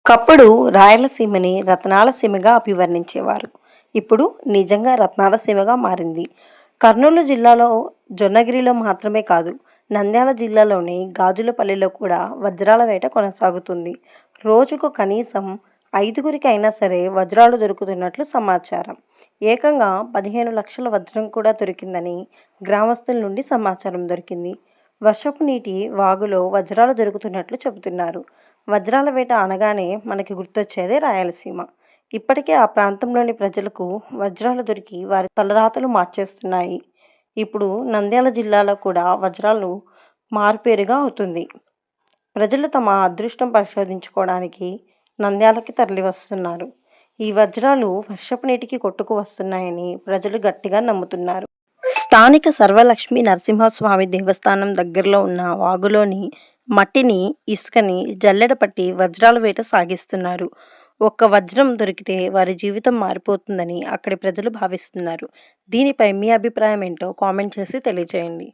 ఒకప్పుడు రాయలసీమని రత్నాల సీమగా అభివర్ణించేవారు. ఇప్పుడు నిజంగా రత్నాల సీమగా మారింది. కర్నూలు జిల్లాలో జొన్నగిరిలో మాత్రమే కాదు, నంద్యాల జిల్లాలోని గాజులపల్లిలో కూడా వజ్రాల వేట కొనసాగుతుంది. రోజుకు కనీసం 5గురికి అయినా సరే వజ్రాలు దొరుకుతున్నట్లు సమాచారం. ఏకంగా 15 లక్షల వజ్రం కూడా దొరికిందని గ్రామస్తుల నుండి సమాచారం దొరికింది. వర్షపు నీటి వాగులో వజ్రాలు దొరుకుతున్నట్లు చెబుతున్నారు. వజ్రాల వేట అనగానే మనకి గుర్తొచ్చేదే రాయలసీమ. ఇప్పటికే ఆ ప్రాంతంలోని ప్రజలకు వజ్రాలు దొరికి వారి తలరాతలు మార్చేస్తున్నాయి. ఇప్పుడు నంద్యాల జిల్లాలో కూడా వజ్రాలు మారుపేరుగా అవుతుంది. ప్రజలు తమ అదృష్టం పరిశోధించుకోవడానికి నంద్యాలకి తరలివస్తున్నారు. ఈ వజ్రాలు వర్షపు నీటికి కొట్టుకు వస్తున్నాయని ప్రజలు గట్టిగా నమ్ముతున్నారు. స్థానిక సర్వలక్ష్మి నరసింహస్వామి దేవస్థానం దగ్గరలో ఉన్న వాగులోని మట్టిని, ఇసుకని జల్లెడ పట్టి వజ్రాల వేట సాగిస్తున్నారు. ఒక్క వజ్రం దొరికితే వారి జీవితం మారిపోతుందని అక్కడి ప్రజలు భావిస్తున్నారు. దీనిపై మీ అభిప్రాయం ఏంటో కామెంట్ చేసి తెలియజేయండి.